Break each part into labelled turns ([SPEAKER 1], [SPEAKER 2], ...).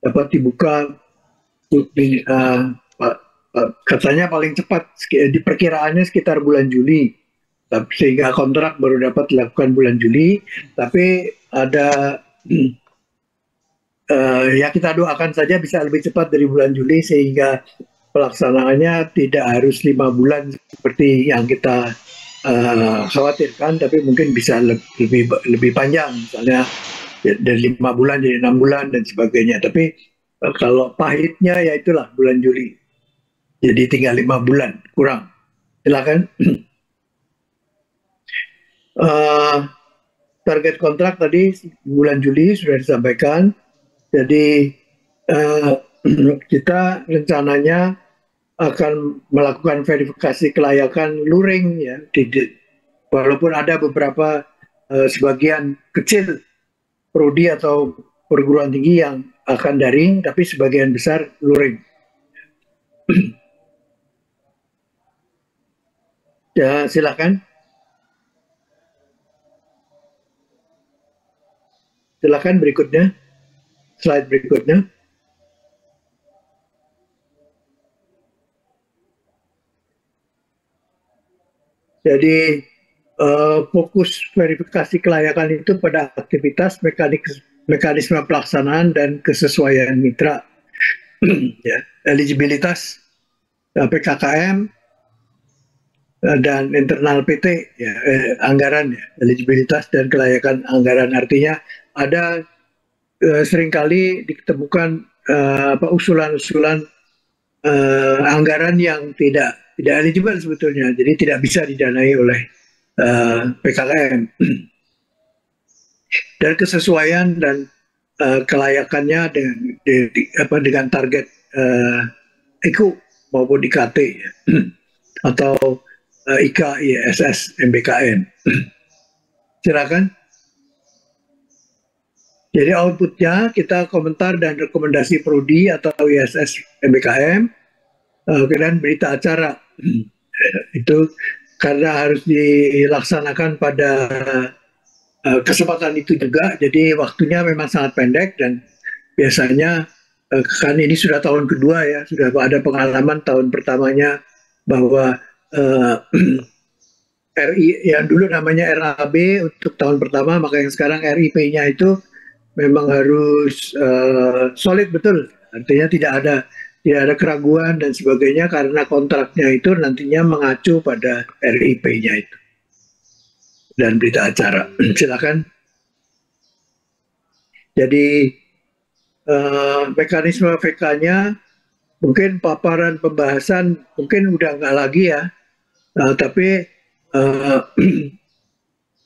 [SPEAKER 1] dapat dibuka katanya paling cepat di perkiraannya sekitar bulan Juli, sehingga kontrak baru dapat dilakukan bulan Juli. Tapi ada ya kita doakan saja bisa lebih cepat dari bulan Juli sehingga pelaksanaannya tidak harus 5 bulan seperti yang kita khawatirkan, tapi mungkin bisa lebih panjang, misalnya dari 5 bulan jadi 6 bulan dan sebagainya. Tapi kalau pahitnya ya itulah bulan Juli. Jadi tinggal 5 bulan kurang. Silakan. Target kontrak tadi bulan Juli sudah disampaikan. Jadi kita rencananya akan melakukan verifikasi kelayakan luring ya. Walaupun ada beberapa sebagian kecil prodi atau perguruan tinggi yang akan daring, tapi sebagian besar luring. Ya, silakan. Silakan berikutnya. Slide berikutnya. Jadi fokus verifikasi kelayakan itu pada aktivitas, mekanisme pelaksanaan, dan kesesuaian mitra. Ya, eligibilitas PKKM dan internal PT, ya, anggaran, ya, eligibilitas dan kelayakan anggaran. Artinya ada seringkali ditemukan usulan-usulan anggaran yang tidak eligible sebetulnya, jadi tidak bisa didanai oleh PKKM. Dan kesesuaian dan kelayakannya dengan target IKU maupun IKT ya. Atau IKA, ISS, MBKN. Silakan. Jadi outputnya kita komentar dan rekomendasi prodi atau ISS MBKM, kemudian berita acara. Itu karena harus dilaksanakan pada kesempatan itu juga, jadi waktunya memang sangat pendek dan biasanya kan ini sudah tahun kedua ya, sudah ada pengalaman tahun pertamanya bahwa RI yang dulu namanya RAB untuk tahun pertama, maka yang sekarang RIP-nya itu memang harus solid betul, artinya tidak ada keraguan dan sebagainya karena kontraknya itu nantinya mengacu pada RIP-nya itu dan berita acara. Silakan. Jadi mekanisme VK-nya mungkin paparan pembahasan mungkin udah nggak lagi ya, tapi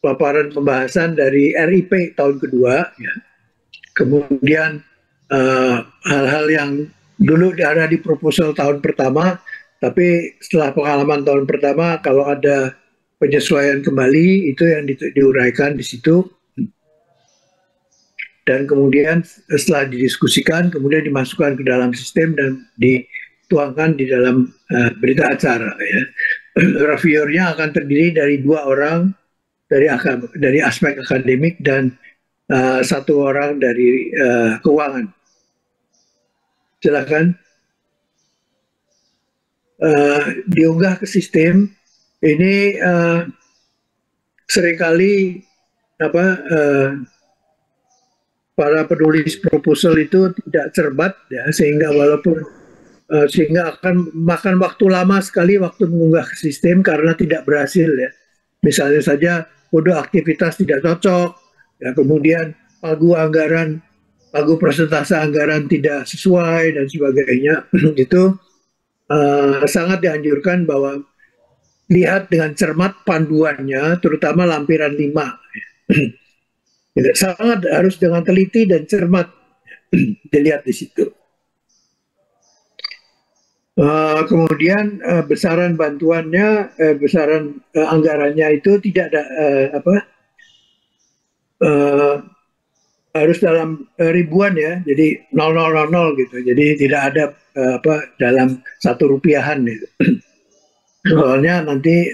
[SPEAKER 1] paparan pembahasan dari RIP tahun kedua ya. Kemudian hal-hal yang dulu ada di proposal tahun pertama, tapi setelah pengalaman tahun pertama kalau ada penyesuaian kembali itu yang diuraikan di situ. Dan kemudian setelah didiskusikan, kemudian dimasukkan ke dalam sistem dan dituangkan di dalam berita acara. Ya. Reviewernya akan terdiri dari 2 orang dari aspek akademik dan 1 orang dari keuangan. Silakan. Diunggah ke sistem. Ini seringkali para penulis proposal itu tidak cermat ya, sehingga sehingga akan makan waktu lama sekali waktu mengunggah ke sistem karena tidak berhasil ya. Misalnya saja kode aktivitas tidak cocok ya, kemudian pagu persentase anggaran tidak sesuai dan sebagainya. Itu sangat dianjurkan bahwa lihat dengan cermat panduannya, terutama lampiran 5. Sangat harus dengan teliti dan cermat dilihat di situ. Kemudian besaran bantuannya, besaran anggarannya itu tidak ada harus dalam ribuan ya, jadi 0000 gitu. Jadi tidak ada dalam 1 rupiahan gitu. Soalnya nanti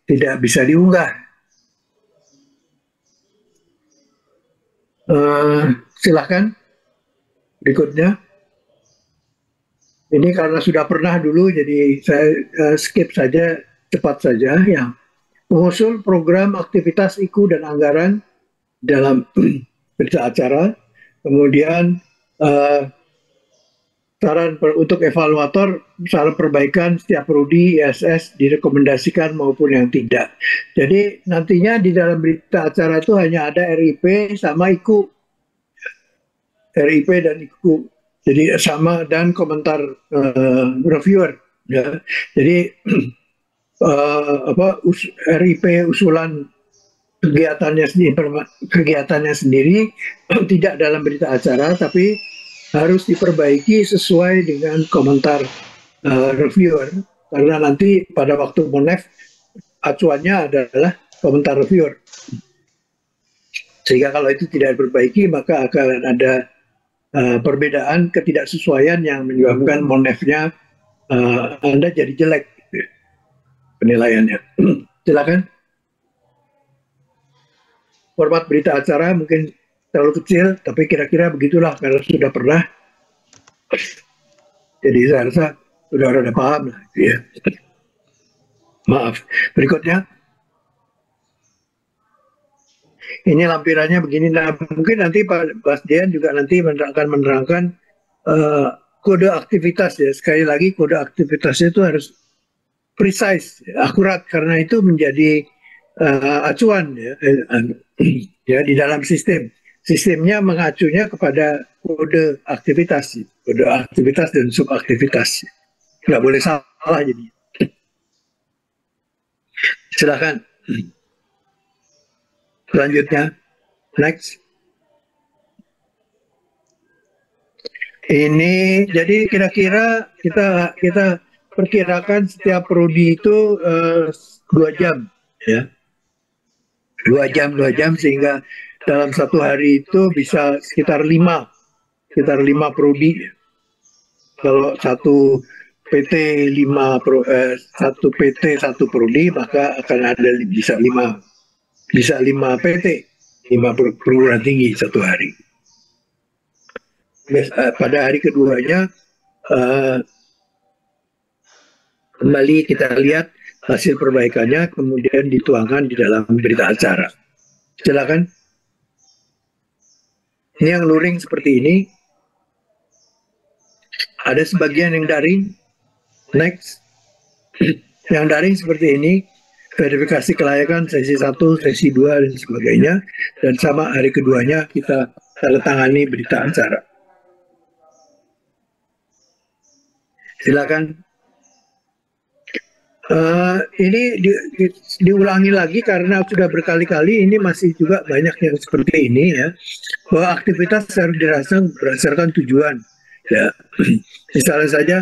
[SPEAKER 1] tidak bisa diunggah. Silakan berikutnya. Ini karena sudah pernah dulu, jadi saya skip saja, cepat saja. Ya, mengusul program aktivitas IKU dan anggaran dalam berita acara. Kemudian saran untuk evaluator, saran perbaikan setiap prodi ISS direkomendasikan maupun yang tidak. Jadi nantinya di dalam berita acara itu hanya ada RIP sama IKU, RIP dan IKU. Jadi sama, dan komentar reviewer. Ya. Jadi RIP usulan kegiatannya sendiri tidak dalam berita acara, tapi harus diperbaiki sesuai dengan komentar reviewer, karena nanti pada waktu monef acuannya adalah komentar reviewer. Sehingga kalau itu tidak diperbaiki, maka akan ada perbedaan, ketidaksesuaian yang menyebabkan monefnya Anda jadi jelek penilaiannya. Silakan. Format berita acara mungkin terlalu kecil, tapi kira-kira begitulah karena sudah pernah. Jadi saya rasa sudah ada paham lah. Ya. Maaf. Berikutnya. Ini lampirannya begini. Nah, mungkin nanti Pak Basdian juga nanti akan menerangkan kode aktivitas ya. Sekali lagi kode aktivitasnya itu harus precise, akurat, karena itu menjadi acuan ya, ya di dalam sistem. Sistemnya mengacunya kepada kode aktivitas dan subaktivitas. Nggak boleh salah jadi. Silakan. Selanjutnya, next. Ini jadi kira-kira kita perkirakan setiap prodi itu 2 jam, ya. 2 jam sehingga dalam satu hari itu bisa sekitar 5 prodi. Kalau satu PT 1 prodi, maka akan ada bisa 5 PT, 5 perguruan tinggi satu hari. Pada hari keduanya kembali kita lihat hasil perbaikannya, kemudian dituangkan di dalam berita acara. Silakan. Ini yang luring seperti ini. Ada sebagian yang daring. Next. Yang daring seperti ini. Verifikasi kelayakan sesi 1, sesi 2, dan sebagainya. Dan sama hari keduanya kita tanda tangani berita acara. Silakan. Ini diulangi lagi karena sudah berkali-kali, ini masih juga banyak yang seperti ini ya, bahwa aktivitas harus dirasakan berdasarkan tujuan ya. Misalnya saja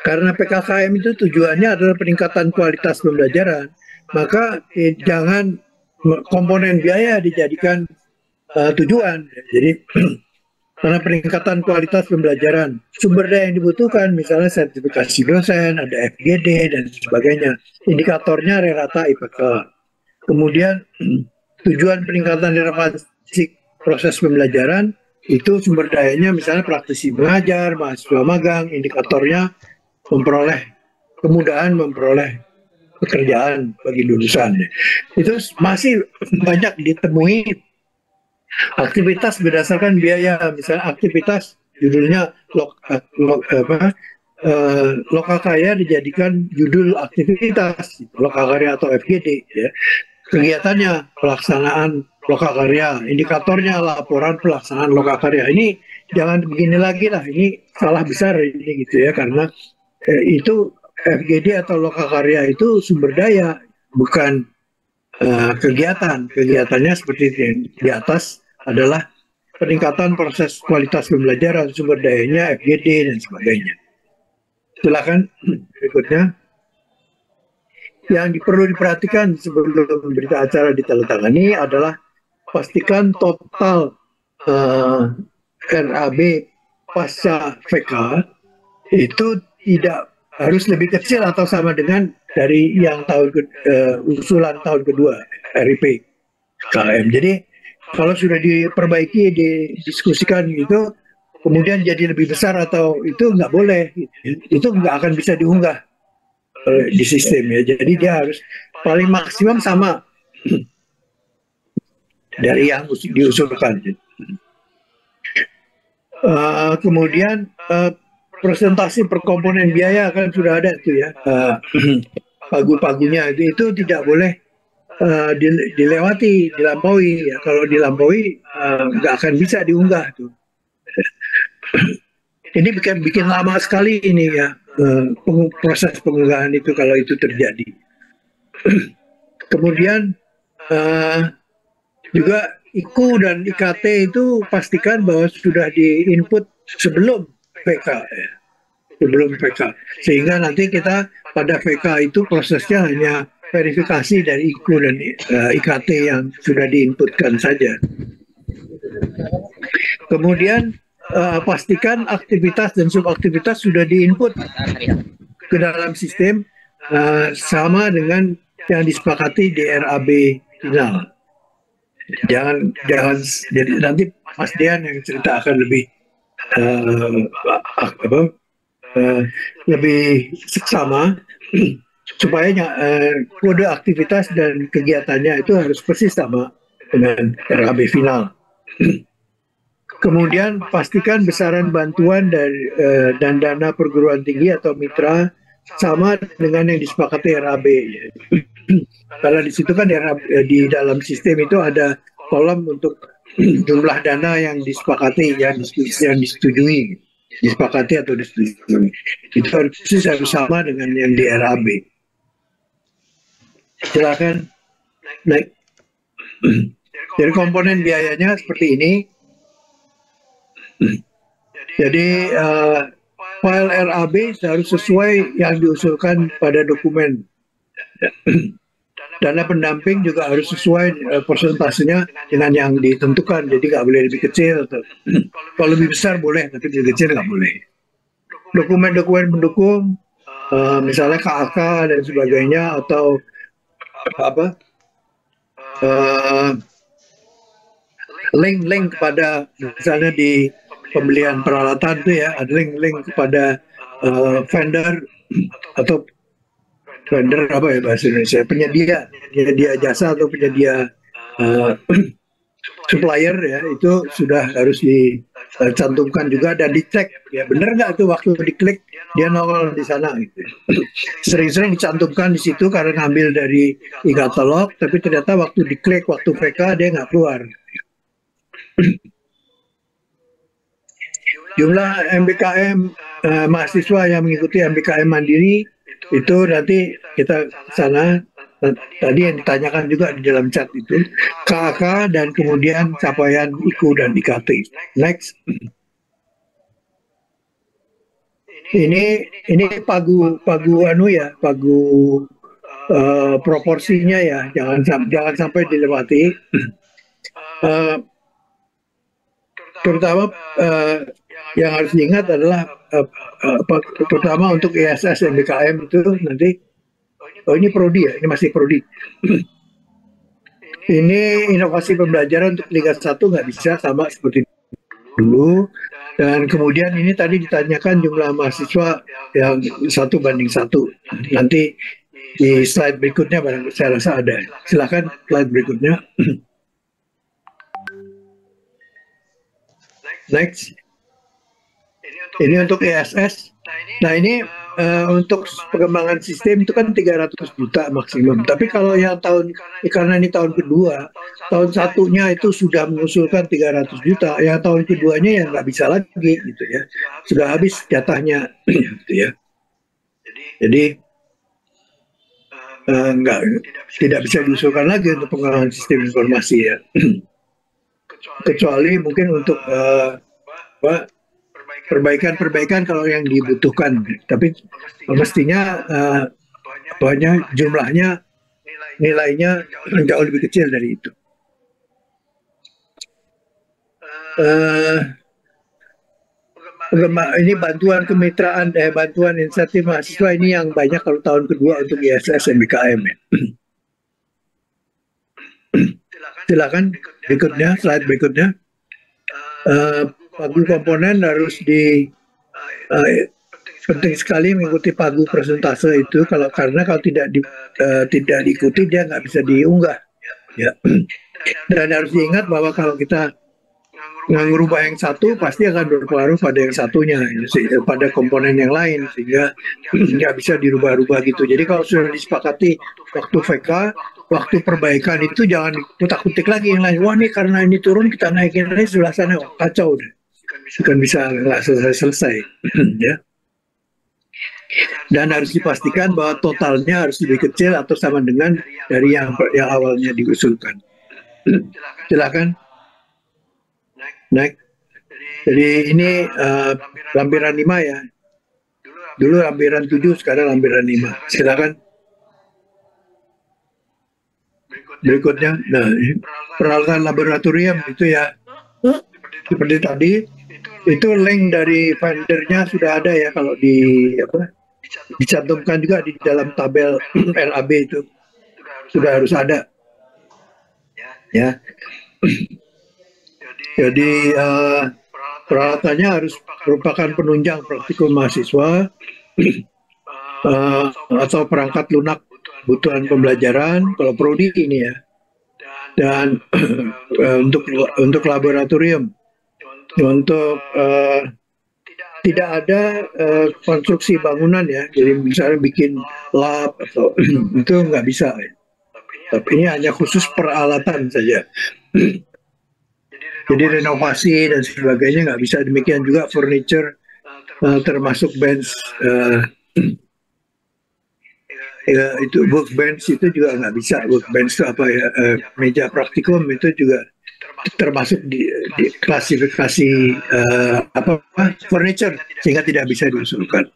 [SPEAKER 1] karena PKKM itu tujuannya adalah peningkatan kualitas pembelajaran, maka jangan komponen biaya dijadikan tujuan. Jadi karena peningkatan kualitas pembelajaran, sumber daya yang dibutuhkan, misalnya sertifikasi dosen, ada FGD, dan sebagainya. Indikatornya rata IPK. Kemudian tujuan peningkatan relevansi proses pembelajaran, itu sumber dayanya misalnya praktisi mengajar, mahasiswa magang, indikatornya kemudahan memperoleh pekerjaan bagi lulusan. Itu masih banyak ditemui. Aktivitas berdasarkan biaya, misalnya aktivitas judulnya lokal karya dijadikan judul aktivitas, lokal karya atau FGD ya. Kegiatannya pelaksanaan lokal karya, indikatornya laporan pelaksanaan lokal karya. Ini jangan begini lagi lah, ini salah besar ini gitu ya, karena itu FGD atau lokal karya itu sumber daya, bukan kegiatannya seperti di atas adalah peningkatan proses kualitas pembelajaran, sumber dayanya FGD dan sebagainya. Silakan berikutnya. Yang perlu diperhatikan sebelum berita acara ditandatangani adalah pastikan total RAB pasca VK itu tidak harus lebih kecil atau sama dengan dari yang usulan tahun kedua RIP KM. Jadi Kalau sudah diperbaiki, didiskusikan gitu, kemudian jadi lebih besar atau itu nggak boleh, itu nggak akan bisa diunggah di sistem ya. Jadi dia harus paling maksimum sama dari yang diusulkan. Kemudian presentasi per komponen biaya kan sudah ada tuh ya, pagu-pagunya itu tidak boleh dilewati, dilampaui ya. Kalau dilampaui nggak akan bisa diunggah tuh. Ini bikin lama sekali ini ya, proses pengunggahan itu kalau itu terjadi. Kemudian juga IKU dan IKT itu pastikan bahwa sudah di-input sebelum VK ya. Sebelum VK. Sehingga nanti kita pada VK itu prosesnya hanya verifikasi dari IKU dan IKT yang sudah diinputkan saja. Kemudian pastikan aktivitas dan subaktivitas sudah diinput ke dalam sistem sama dengan yang disepakati di RAB final. Jangan jadi nanti Mas Dian yang cerita akan lebih lebih seksama supaya kode aktivitas dan kegiatannya itu harus persis sama dengan RAB final. Kemudian pastikan besaran bantuan dari dan dana perguruan tinggi atau mitra sama dengan yang disepakati RAB. Karena di situ kan di dalam sistem itu ada kolom untuk jumlah dana yang disepakati, yang disetujui, disepakati atau disetujui. Itu harus sama dengan yang di RAB. Silakan naik. Jadi komponen biayanya seperti ini. Jadi file RAB harus sesuai yang diusulkan pada dokumen. Dana pendamping juga harus sesuai persentasenya dengan yang ditentukan. Jadi nggak boleh lebih kecil. Kalau lebih besar boleh, tapi lebih kecil nggak boleh. Dokumen-dokumen pendukung, misalnya KAK dan sebagainya, atau link kepada misalnya di pembelian peralatan tuh ya, ada link kepada vendor atau vendor apa ya bahasa Indonesia, penyedia jasa atau penyedia supplier ya, itu sudah harus dicantumkan juga dan dicek ya benar nggak tuh waktu diklik dia nongol di sana gitu. Sering-sering dicantumkan di situ karena ngambil dari e-katalog, tapi ternyata waktu diklik waktu VK dia nggak keluar. Jumlah MBKM mahasiswa yang mengikuti MBKM mandiri itu nanti kita sana, tadi yang ditanyakan juga di dalam chat itu, KAK dan kemudian capaian IKU dan IKT. Next. Ini pagu proporsinya ya, jangan sampai dilewati. Terutama yang harus diingat adalah terutama untuk ISS MBKM itu nanti, ini prodi ya, ini masih prodi. Ini inovasi pembelajaran untuk Liga 1 nggak bisa sama seperti dulu. Dan kemudian ini tadi ditanyakan jumlah mahasiswa yang 1:1. Nanti di slide berikutnya saya rasa ada. Silakan slide berikutnya. Next. Ini untuk ISS. Nah ini untuk pengembangan sistem itu kan 300 juta maksimum. Tapi kalau yang karena ini tahun kedua, tahun satunya itu sudah mengusulkan 300 juta, yang tahun keduanya ya nggak bisa lagi gitu ya. Sudah habis jatahnya gitu ya. Jadi tidak bisa diusulkan lagi untuk pengembangan sistem informasi ya. Kecuali mungkin untuk perbaikan kalau yang dibutuhkan, tapi mestinya jumlahnya, nilainya jauh lebih kecil dari itu. Ini bantuan kemitraan, bantuan insentif mahasiswa ini yang banyak kalau tahun kedua untuk ISS MBKM ya. Silakan berikutnya, slide berikutnya. Pagu komponen harus penting sekali mengikuti pagu persentase itu karena kalau tidak diikuti dia nggak bisa diunggah ya. Dan harus diingat bahwa kalau kita ngerubah yang satu pasti akan berpengaruh pada yang satunya, pada komponen yang lain, sehingga nggak bisa dirubah-rubah gitu. Jadi kalau sudah disepakati waktu VK, waktu perbaikan itu jangan kutak-kutik lagi yang lain. Wah nih karena ini turun kita naikin lagi sebelah sana, kacau deh. Bukan bisa nggak selesai-selesai ya. Dan harus dipastikan bahwa totalnya harus lebih kecil atau sama dengan dari yang awalnya diusulkan. Silakan. Naik. Jadi ini lampiran 5 ya. Dulu lampiran 7, sekarang lampiran 5. Silakan. Berikutnya, nah peralatan laboratorium itu ya. Seperti tadi, itu link dari vendornya sudah ada ya, kalau dicantumkan juga di dalam tabel LAB itu sudah harus ada ya. Jadi peralatannya harus merupakan penunjang praktikum mahasiswa atau perangkat lunak kebutuhan pembelajaran kalau prodi ini ya. Dan untuk laboratorium, untuk tidak ada konstruksi bangunan ya. Jadi misalnya bikin lab atau itu nggak bisa. Ya. Tapi ini hanya khusus peralatan saja. Jadi renovasi dan sebagainya nggak bisa. Demikian juga furniture, termasuk bench, ya, itu workbench itu juga nggak bisa. Workbench itu apa ya? Meja praktikum itu juga termasuk di klasifikasi furniture, sehingga tidak bisa diusulkan.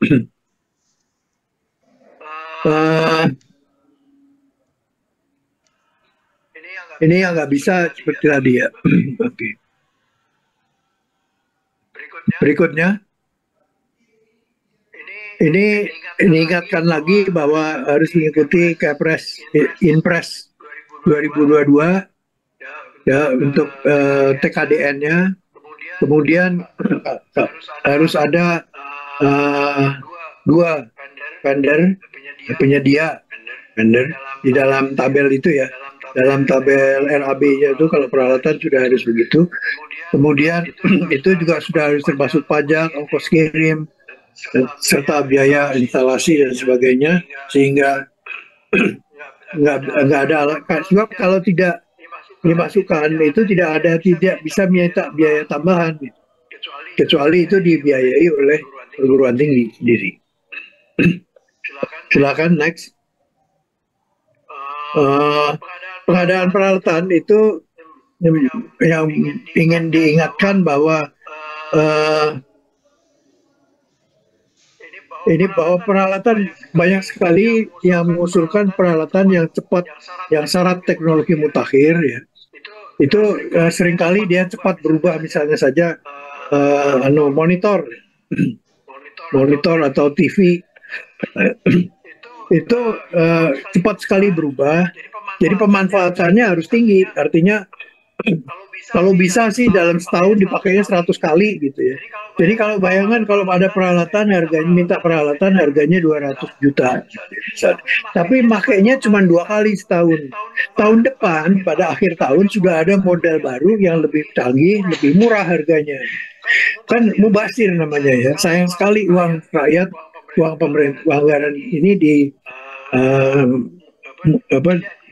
[SPEAKER 1] Ini yang nggak bisa seperti tadi ya. Oke. Berikutnya, ini diingatkan lagi bahwa harus mengikuti Kepres Inpres 2022 ya untuk TKDN-nya. Kemudian harus ada 2 vendor penyedia vendor di dalam tabel itu ya. Dalam tabel RAB-nya itu kalau peralatan sudah harus begitu. Kemudian itu juga sudah harus termasuk pajak, ongkos kirim, serta biaya instalasi dan sebagainya, sehingga nggak ada. Sebab kalau tidak dimasukkan itu tidak bisa minta biaya tambahan, kecuali itu dibiayai oleh perguruan tinggi sendiri. Silakan next. Pengadaan peralatan itu yang ingin diingatkan bahwa ini bahwa peralatan banyak sekali yang mengusulkan peralatan yang cepat, yang syarat teknologi mutakhir ya. Itu seringkali dia cepat berubah, misalnya saja monitor atau TV itu cepat sekali berubah. Jadi pemanfaatannya harus tinggi. Artinya kalau bisa sih dalam setahun dipakainya 100 kali gitu ya. Jadi kalau bayangan kalau ada peralatan minta peralatan harganya 200 juta. Tapi makainya cuma 2 kali setahun. Tahun depan pada akhir tahun sudah ada model baru yang lebih canggih, lebih murah harganya. Kan mubazir namanya ya. Sayang sekali uang rakyat, uang pemerintah, uang anggaran ini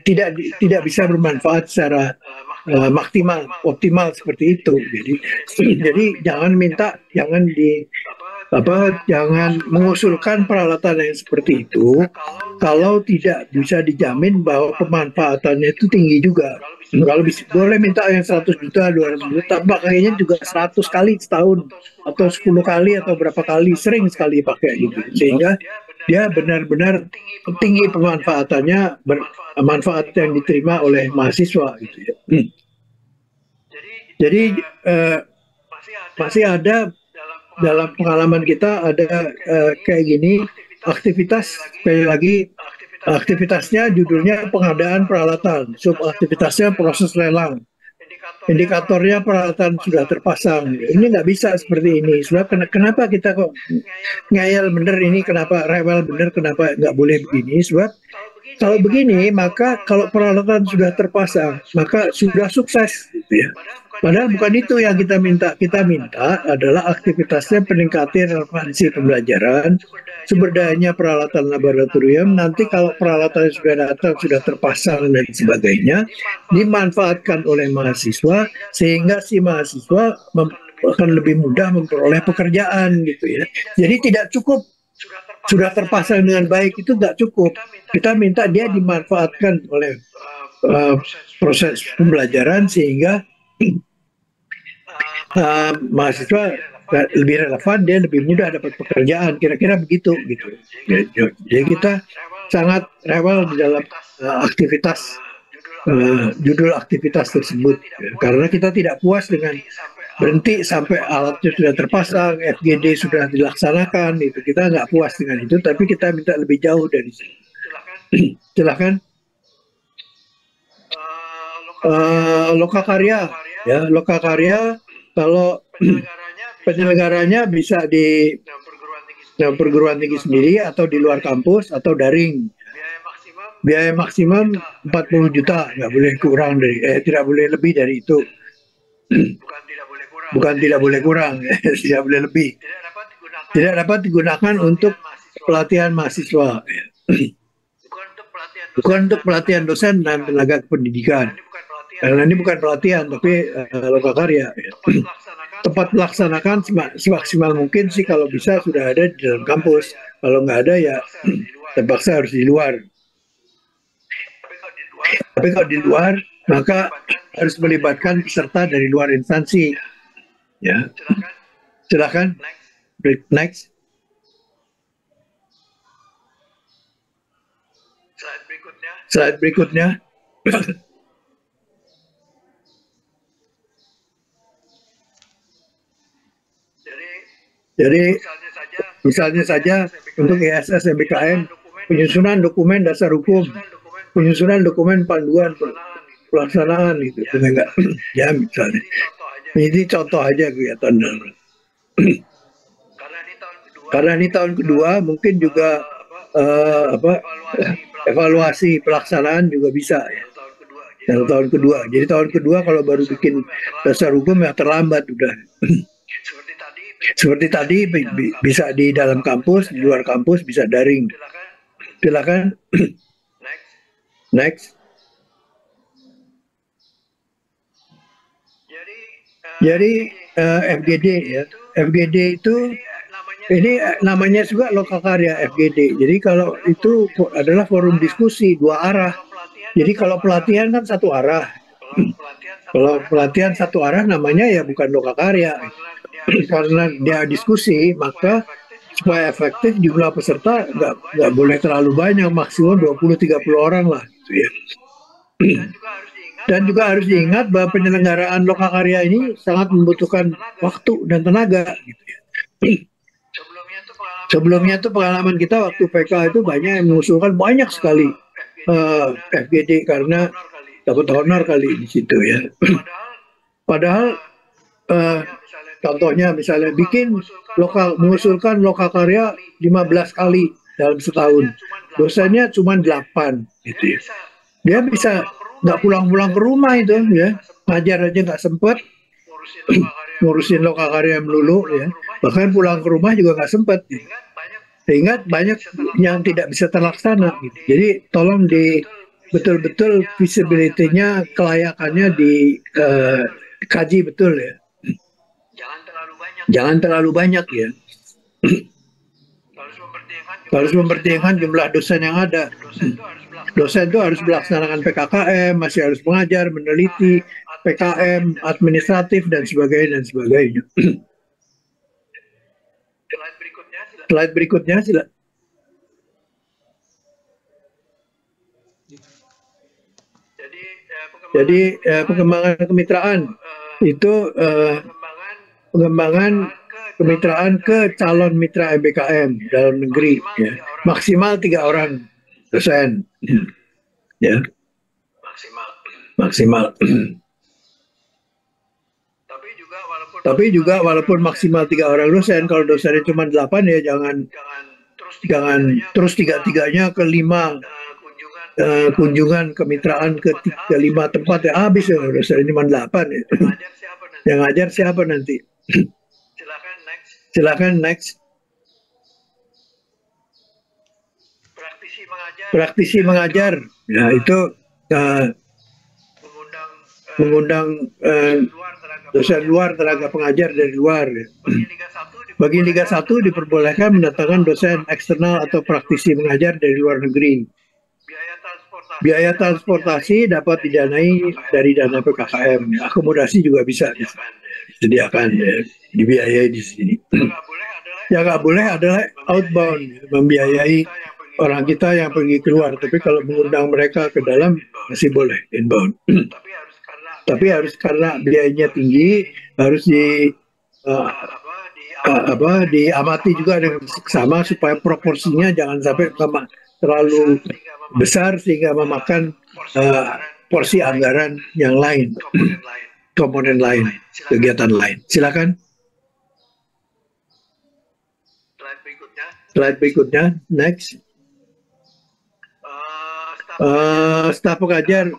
[SPEAKER 1] tidak bisa bermanfaat secara optimal seperti itu. Jadi jangan mengusulkan peralatan yang seperti itu kalau tidak bisa dijamin bahwa pemanfaatannya itu tinggi juga. Kalau boleh minta yang 100 juta, 200 juta, pakainya juga 100 kali setahun atau 10 kali atau berapa kali, sering sekali pakai gitu. Sehingga dia benar-benar tinggi pemanfaatannya, manfaat yang diterima oleh mahasiswa gitu ya. Jadi masih ada dalam pengalaman kita ada kayak gini aktivitas, sekali lagi Aktivitasnya judulnya pengadaan peralatan, subaktivitasnya proses lelang. Indikatornya peralatan sudah terpasang. Ini nggak bisa seperti ini. Sebab kenapa kita kok ngeyel bener ini, kenapa rewel bener, kenapa nggak boleh begini? Sebab kalau begini, maka kalau peralatan sudah terpasang, maka sudah sukses. Gitu ya. Padahal bukan itu yang kita minta. Kita minta adalah aktivitasnya peningkatan relevansi pembelajaran, sumber dayanya peralatan laboratorium. Nanti kalau peralatan sudah datang, sudah terpasang dan sebagainya, dimanfaatkan oleh mahasiswa sehingga si mahasiswa akan lebih mudah memperoleh pekerjaan gitu ya. Jadi tidak cukup sudah terpasang dengan baik, itu nggak cukup. Kita minta dia dimanfaatkan oleh proses pembelajaran sehingga mahasiswa lebih relevan, dia lebih mudah dapat pekerjaan, kira-kira begitu gitu. Jadi kita sangat rewel di dalam aktivitas judul aktivitas tersebut karena kita tidak puas dengan berhenti sampai alatnya sudah terpasang, FGD sudah dilaksanakan, itu kita nggak puas dengan itu, tapi kita minta lebih jauh dari situ. Silakan. Lokakarya, ya lokakarya. Kalau penyelenggaranya bisa di perguruan tinggi sendiri atau di luar kampus atau daring. Biaya maksimum 40 juta, nggak boleh kurang dari, tidak boleh lebih dari itu. Bukan tidak boleh kurang, tidak boleh lebih. Tidak dapat digunakan untuk pelatihan mahasiswa. Bukan untuk pelatihan dosen dan tenaga pendidikan. Karena ini bukan pelatihan, tapi lokakarya. Tepat melaksanakan semaksimal mungkin sih kalau bisa sudah ada di dalam kampus. Kalau nggak ada ya terpaksa harus di luar. Tapi kalau di luar maka harus melibatkan peserta dari luar instansi. Ya, silakan. Next. Slide berikutnya. Jadi misalnya saja untuk ISS MBKM, penyusunan dokumen dasar hukum, penyusunan dokumen panduan pelaksanaan itu, enggak? Ya misalnya. Ini contoh aja kelihatan. Karena ini tahun kedua, mungkin juga evaluasi pelaksanaan juga bisa ya. Dalam tahun kedua. Jadi tahun kedua kalau baru bikin dasar hukum ya terlambat udah. Seperti tadi bisa di dalam kampus, di luar kampus bisa daring. Silakan. Next. Jadi FGD ya. FGD itu ini namanya juga lokakarya FGD. Jadi kalau itu adalah forum diskusi dua arah. Jadi kalau pelatihan kan satu arah. Kalau pelatihan satu arah namanya ya bukan lokakarya. Karena dia diskusi, maka supaya efektif jumlah peserta nggak boleh terlalu banyak, maksimum 20-30 orang lah gitu ya. Dan juga harus diingat bahwa penyelenggaraan lokakarya ini sangat membutuhkan waktu dan tenaga gitu ya. Sebelumnya tuh pengalaman kita waktu PK itu banyak yang mengusulkan banyak sekali FGD karena dapat honor kali di situ ya. Padahal contohnya misalnya mengusulkan lokakarya 15 kali dalam setahun. Dosanya cuma 8 gitu ya. Dia bisa nggak pulang-pulang ke rumah itu ya. Ngajar aja nggak sempet. Ngurusin lokakarya melulu ya. Bahkan pulang ke rumah juga nggak sempet. Ya. Sehingga banyak yang tidak bisa terlaksana gitu. Jadi tolong betul-betul visibility-nya, kelayakannya dikaji betul ya. Jangan terlalu banyak ya. Harus mempertimbangkan jumlah dosen yang ada. Dosen itu harus melaksanakan PKKM, masih harus mengajar, meneliti, PKM, administratif dan sebagainya. Slide berikutnya silakan. Jadi pengembangan kemitraan itu pengembangan kemitraan ke calon mitra MBKM dalam negeri ya. Maksimal 3 orang dosen. Ya, maksimal. Tapi juga walaupun maksimal 3 orang dosen, kalau dosennya cuma 8 ya jangan terus tiga-tiganya ke 5 kunjungan kemitraan ke 5 tempat ya habis ya dosennya cuma 8 ya. Yang ngajar siapa nanti? Silakan next. Praktisi mengajar. Nah, itu mengundang dosen luar, tenaga pengajar dari luar. Bagi Liga 1 diperbolehkan mendatangkan dosen eksternal atau praktisi mengajar dari luar negeri. Biaya transportasi dapat didanai dari dana PKKM. Akomodasi juga bisa disediakan, ya, dibiayai di sini. Yang nggak boleh adalah outbound, membiayai orang kita yang pergi keluar. Tapi kalau mengundang mereka ke dalam masih boleh inbound. Tapi harus karena biayanya tinggi, harus diamati juga dengan sama supaya proporsinya jangan sampai terlalu besar sehingga memakan porsi anggaran yang lain, komponen lain, kegiatan lain. Silakan. Slide berikutnya, next. Staf pengajar,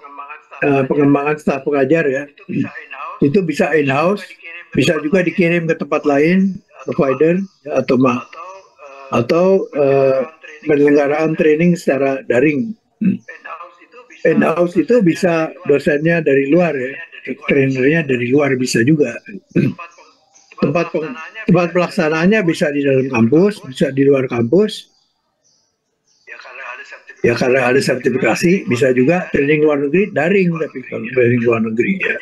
[SPEAKER 1] pengembangan staf pengajar ya, itu bisa in-house, bisa juga dikirim ke tempat lain, provider ya, atau penyelenggaraan training secara daring. In-house itu bisa dosennya dari luar ya, trainernya dari luar bisa juga. Tempat pelaksanaannya bisa di dalam kampus, bisa di luar kampus. Ya karena ada sertifikasi, bisa juga training luar negeri daring, tapi kalau training luar negeri ya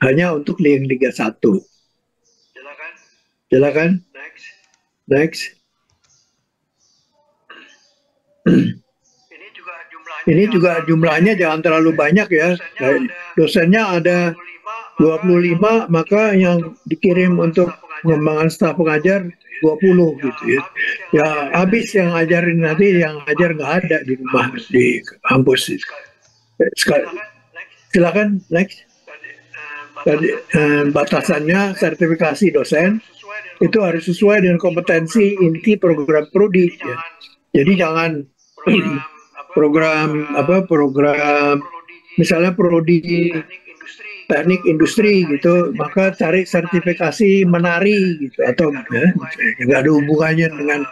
[SPEAKER 1] hanya untuk Liga 1. Silakan. Next. Ini juga jumlahnya jangan terlalu banyak ya. Dosennya ada 25, maka yang dikirim untuk pengembangan staf pengajar 20 gitu ya. Ya habis yang ngajarin nanti, yang ngajar nggak ada di rumah di kampus. Silakan next. Tadi, batasannya sertifikasi dosen itu harus sesuai dengan kompetensi inti program prodi ya. Jadi jangan program misalnya prodi teknik industri gitu, maka cari sertifikasi menari gitu, atau ya, nggak ada hubungannya dengan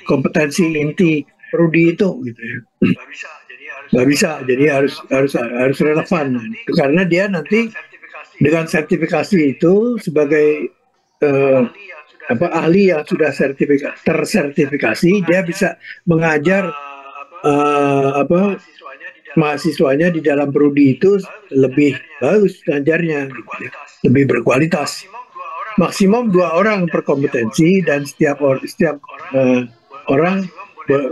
[SPEAKER 1] kompetensi inti prodi itu gitu ya. Nggak bisa, jadi harus relevan karena dia nanti dengan sertifikasi itu sebagai ahli yang sudah tersertifikasi, dia bisa mengajar mahasiswanya di dalam prodi itu lebih bagus ngajarnya, lebih berkualitas. Maksimum 2 orang per kompetensi dan setiap orang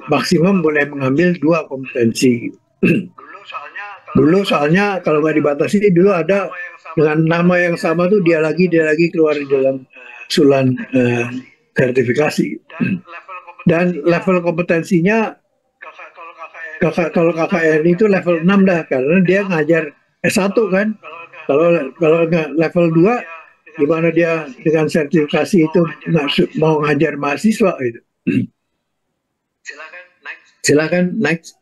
[SPEAKER 1] maksimum boleh mengambil 2 kompetensi. Dulu soalnya kalau nggak dibatasi, dulu ada dengan nama yang sama tuh dia lagi keluar di dalam usulan sertifikasi. Dan level kompetensinya kalau KKN itu level 6 dah, karena dia ngajar S1 kan. Kalau level 2 gimana dia dengan sertifikasi itu mau ngajar mahasiswa itu. Silakan next.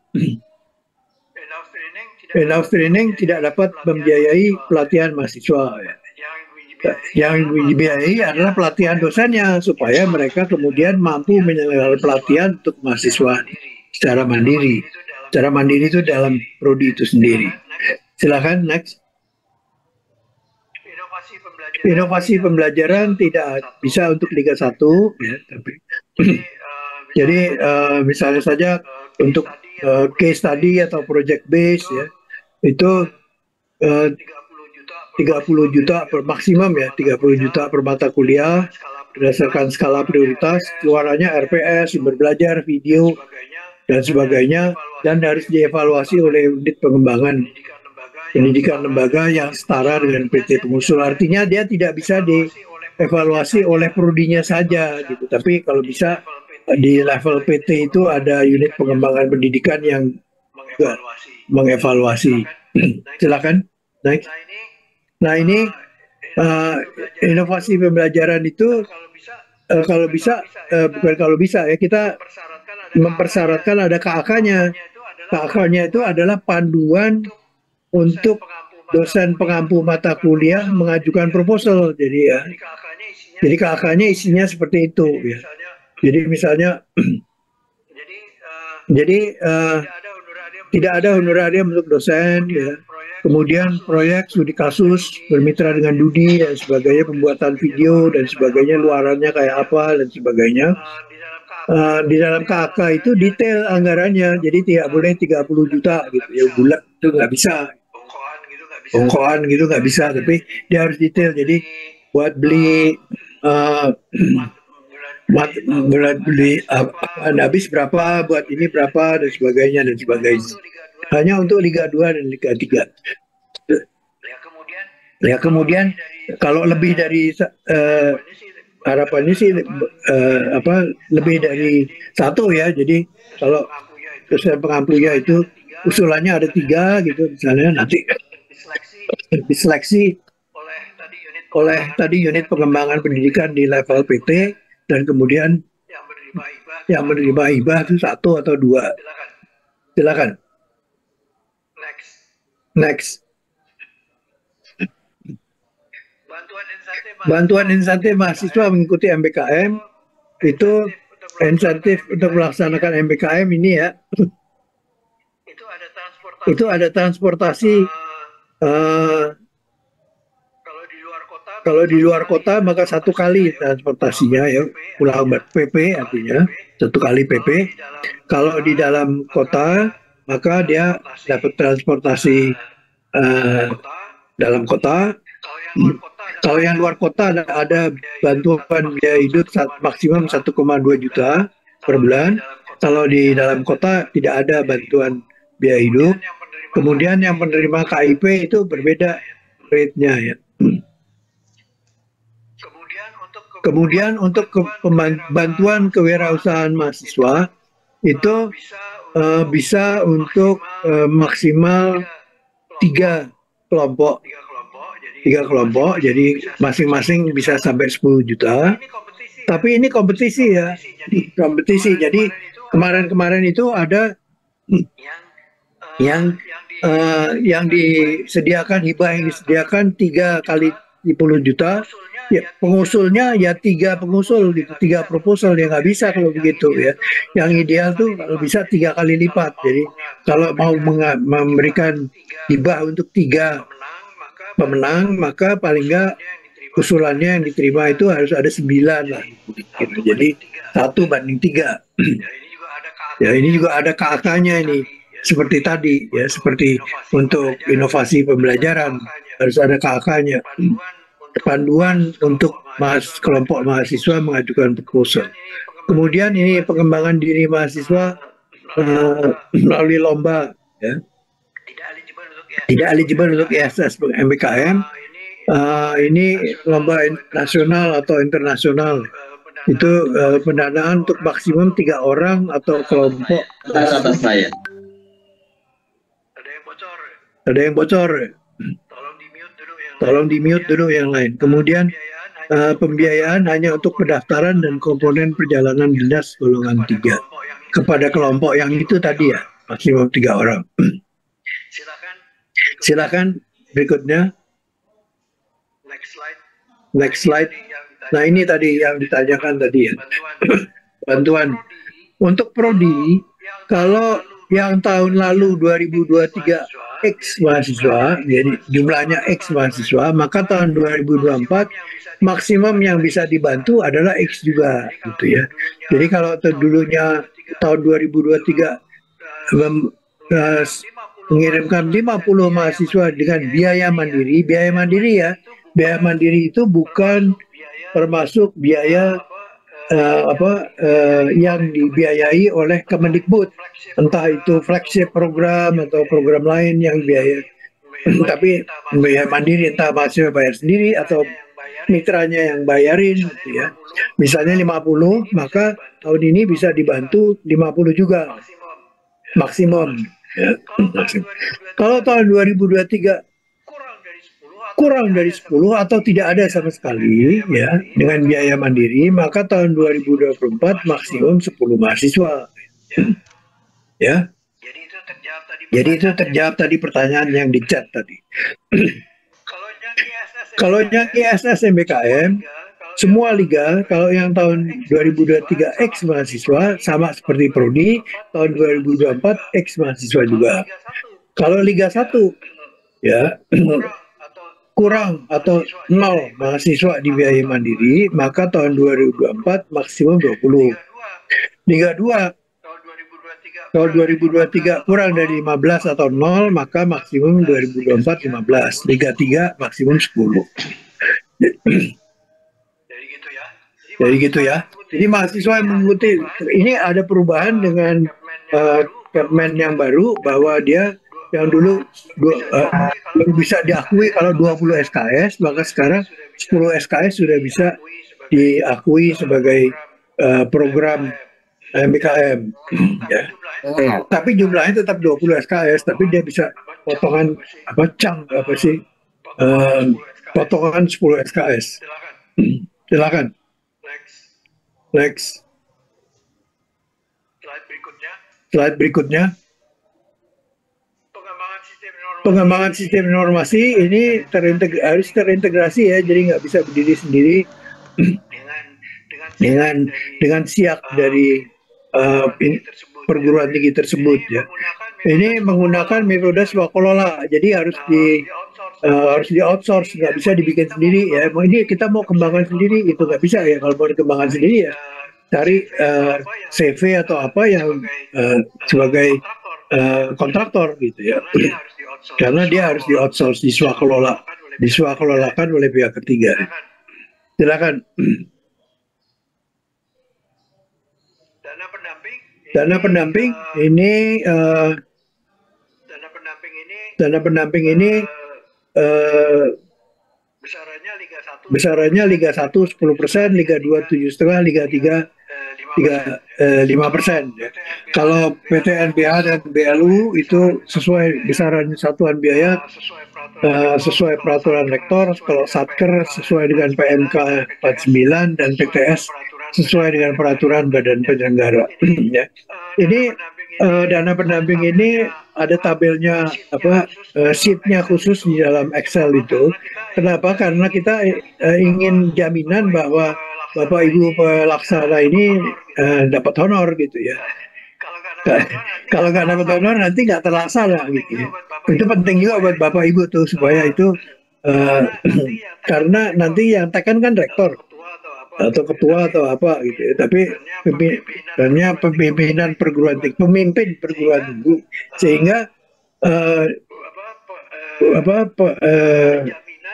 [SPEAKER 1] In-house training tidak dapat membiayai pelatihan mahasiswa ya. Yang dibiayai adalah pelatihan dosennya supaya mereka kemudian mampu menyelenggarakan pelatihan untuk mahasiswa secara mandiri. Secara mandiri itu dalam prodi itu sendiri. Silakan next. Inovasi pembelajaran tidak bisa untuk Liga 1 ya, tapi jadi misalnya saja untuk case study atau project base ya, itu 30 juta per maksimum ya, 30 juta per mata kuliah berdasarkan skala prioritas, keluarannya RPS, sumber belajar, video dan sebagainya, dan harus dievaluasi oleh unit pengembangan pendidikan lembaga yang setara dengan PT pengusul. Artinya dia tidak bisa dievaluasi oleh prodinya saja gitu, tapi kalau bisa di level PT itu ada unit pengembangan pendidikan yang juga mengevaluasi. Silakan, next. Nah ini inovasi pembelajaran itu kalau bisa bukan kalau bisa ya, kita mempersyaratkan ada KAK-nya. KAK-nya itu adalah panduan untuk dosen pengampu mata kuliah mengajukan proposal. Jadi KAK-nya isinya seperti itu ya. Jadi misalnya tidak ada honorarium untuk dosen ya. Kemudian proyek studi kasus bermitra dengan Dudi dan sebagainya, pembuatan video dan sebagainya, luarannya kayak apa dan sebagainya. Di dalam KAK itu detail anggarannya, jadi tidak boleh 30 juta gitu ya, bulat itu nggak bisa, ongkoan gitu nggak bisa, tapi dia harus detail. Jadi buat beli beli habis berapa, buat ini berapa dan sebagainya dan sebagainya. Hanya untuk Liga 2 dan Liga 3. Ya kemudian kalau lebih dari harapannya sih lebih dari satu ya. Jadi kalau dosen pengampunya itu usulannya ada 3 gitu misalnya, nanti diseleksi oleh tadi unit pengembangan pendidikan di level PT, dan kemudian yang menerima hibah itu 1 atau 2. Silakan. Next. Bantuan insentif mahasiswa mengikuti MBKM itu insentif untuk melaksanakan MBKM ini ya. Itu ada transportasi. Kalau di luar kota maka 1 kali transportasinya ya, pulang PP artinya 1 kali PP. Kalau di dalam kota maka dia dapat transportasi dalam kota. Kalau yang luar kota ada bantuan biaya hidup maksimum 1,2 juta per bulan. Kalau di dalam kota tidak ada bantuan biaya hidup. Kemudian yang penerima KIP itu berbeda rate-nya ya. Kemudian untuk bantuan kewirausahaan mahasiswa itu bisa untuk maksimal 3 kelompok. 3 kelompok, jadi masing-masing bisa sampai 10 juta. Tapi ini kompetisi ya, kompetisi. Jadi kemarin-kemarin itu ada yang disediakan, hibah yang disediakan 3 kali 10 juta. Ya, pengusulnya ya 3 pengusul, 3 proposal, ya nggak bisa kalau begitu ya. Yang ideal tuh kalau bisa 3 kali lipat. Jadi kalau mau memberikan hibah untuk 3 pemenang, maka paling nggak usulannya yang diterima itu harus ada 9 lah. Gitu. Jadi 1 banding 3. Ya ini juga ada KAK-nya ini. Seperti tadi ya, seperti untuk inovasi pembelajaran harus ada KAK-nya. Panduan untuk kelompok mahasiswa mengajukan proposal. Kemudian ini pengembangan diri mahasiswa melalui lomba ya. Tidak eligible untuk ISS MBKM. Ini lomba nasional atau internasional. Itu pendanaan untuk maksimum 3 orang atau kelompok.
[SPEAKER 2] Atas saya.
[SPEAKER 1] Ada yang bocor. Tolong di mute dulu yang lain. Kemudian pembiayaan hanya untuk pendaftaran dan komponen perjalanan dinas golongan 3 kepada kelompok yang itu tadi ya, maksimum 3 orang. Silakan berikutnya. Next slide. Nah ini tadi yang ditanyakan tadi ya. Bantuan untuk prodi, kalau yang tahun lalu 2023 X mahasiswa, jadi jumlahnya X mahasiswa, maka tahun 2024 maksimum yang bisa dibantu adalah X juga, gitu ya. Jadi kalau dulunya tahun 2023 mengirimkan 50 mahasiswa dengan biaya mandiri ya, biaya mandiri itu bukan termasuk biaya yang dibiayai oleh Kemendikbud, entah itu flagship program atau program lain yang biaya, tapi biaya mandiri, entah mahasiswa bayar sendiri atau mitranya yang bayarin gitu ya. Misalnya 50, maka tahun ini bisa dibantu 50 juga maksimum ya. Kalau tahun 2023 kurang dari 10 atau tidak ada sama sekali ya dengan biaya mandiri, maka tahun 2024 maksimum 10 mahasiswa ya. Jadi itu terjawab tadi pertanyaan yang di chat tadi. Kalau yang ISS MBKM semua liga, kalau yang tahun 2023 X mahasiswa sama seperti Prodi, tahun 2024 X mahasiswa juga. Kalau Liga 1 ya kurang atau 0 mahasiswa dibiayai mandiri, maka tahun 2024 maksimum 20. Liga 2 tahun 2023 kurang dari 15 atau 0, maka maksimum 2024 15. Liga 3 maksimum 10. Jadi gitu ya. Jadi mahasiswa yang mengikuti ini ada perubahan dengan Kepmen yang baru bahwa dia yang dulu bisa diakui kalau 20 SKS, maka sekarang 10 SKS sudah bisa diakui sebagai program MBKM. Ya. Tapi jumlahnya tetap 20 SKS, tapi dia bisa potongan potongan 10 SKS. Silakan. Next. Slide berikutnya. Pengembangan sistem informasi ini harus terintegrasi ya, jadi nggak bisa berdiri sendiri dengan siap dari perguruan tinggi tersebut ya. Ini menggunakan metode swakelola, jadi harus di outsource, nggak bisa dibikin sendiri ya. Ini kita mau kembangkan sendiri, itu nggak bisa ya. Kalau mau dikembangkan sendiri ya cari CV atau apa yang sebagai kontraktor gitu ya. Karena dia harus di outsource, diswakelolakan oleh pihak ketiga. Silakan. Dana pendamping ini besarannya Liga 1 10%, Liga 2 7,5%, Liga 3 5%. Ya. Kalau PTNBH dan BLU itu sesuai besaran satuan biaya sesuai peraturan rektor, kalau Satker sesuai dengan PMK 49 dan PTS sesuai dengan peraturan Badan Penyelenggara. Ya. Ini dana pendamping ini ada tabelnya sheetnya khusus di dalam Excel itu. Kenapa? Karena kita ingin jaminan bahwa Bapak Ibu pelaksana ini dapat honor gitu ya. Kalau nggak dapat honor nanti nggak terlaksana gitu ya. Itu penting juga buat Bapak Ibu tuh supaya itu karena nanti yang tekan kan rektor atau ketua atau apa gitu ya. Tapi pimpinan perguruan tinggi, pemimpin perguruan tinggi sehingga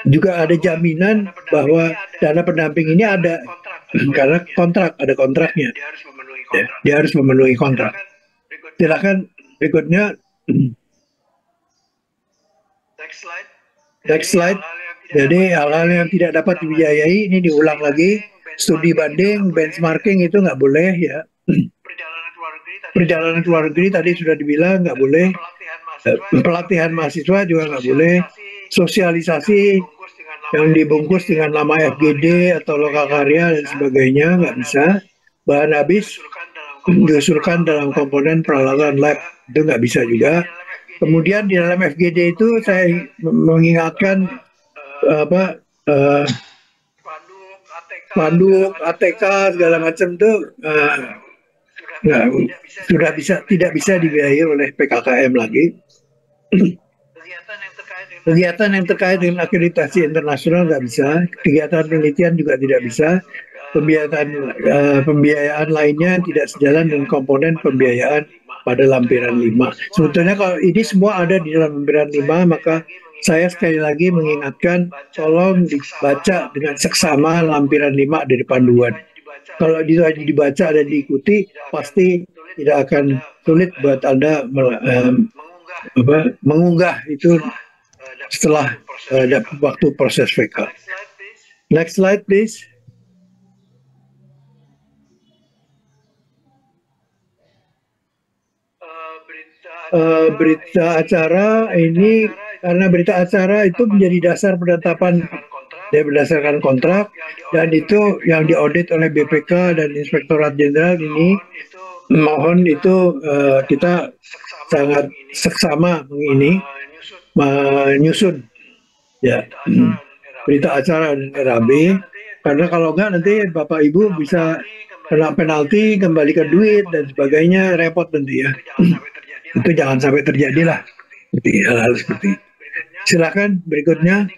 [SPEAKER 1] juga ada jaminan bahwa dana pendamping ini ada karena ada kontraknya. Ya, dia harus memenuhi kontrak. Silakan berikutnya. Next slide. Jadi hal-hal yang tidak dapat dibiayai ini diulang lagi. Studi banding, benchmarking itu nggak boleh ya. Perjalanan ke luar negeri tadi sudah dibilang nggak boleh. Pelatihan mahasiswa juga nggak boleh. Sosialisasi yang dibungkus dengan nama FGD atau lokakarya dan sebagainya nggak bisa. Bahan habis diusulkan dalam komponen peralatan lab itu nggak bisa juga. Kemudian di dalam FGD itu saya mengingatkan panduk, ATK segala macam itu tidak bisa dibiayai oleh PKKM lagi. Kegiatan yang terkait dengan akreditasi internasional nggak bisa, kegiatan penelitian juga tidak bisa, pembiayaan lainnya tidak sejalan dengan komponen pembiayaan pada lampiran 5. Sebetulnya kalau ini semua ada di dalam lampiran 5, maka saya sekali lagi mengingatkan tolong dibaca dengan seksama lampiran 5 dari panduan. Kalau itu hanya dibaca dan diikuti, pasti tidak akan sulit buat Anda mengunggah itu setelah waktu proses VK. Next slide, please. Berita acara ini, karena berita acara itu menjadi dasar penetapan dia berdasarkan kontrak, dan itu yang diaudit oleh BPK dan Inspektorat Jenderal ini, mohon itu kita sangat seksama ini menyusun ya berita acara dan RAB, karena kalau enggak nanti Bapak Ibu bisa kena penalti, kembalikan duit dan sebagainya, repot nanti ya. Itu jangan sampai terjadi lah, hal-hal seperti itu. Silakan berikutnya.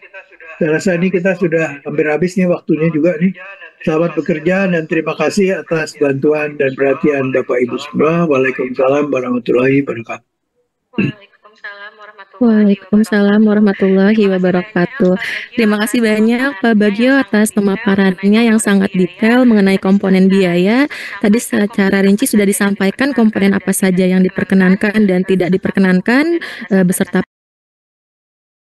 [SPEAKER 1] Saya rasa ini kita sudah hampir habis nih waktunya juga nih. Selamat bekerja dan terima kasih atas bantuan dan perhatian Bapak Ibu semua. Waalaikumsalam warahmatullahi wabarakatuh.
[SPEAKER 2] Waalaikumsalam warahmatullahi wabarakatuh. Terima kasih banyak Pak Bagio atas pemaparannya yang sangat detail mengenai komponen biaya. Tadi secara rinci sudah disampaikan komponen apa saja yang diperkenankan dan tidak diperkenankan beserta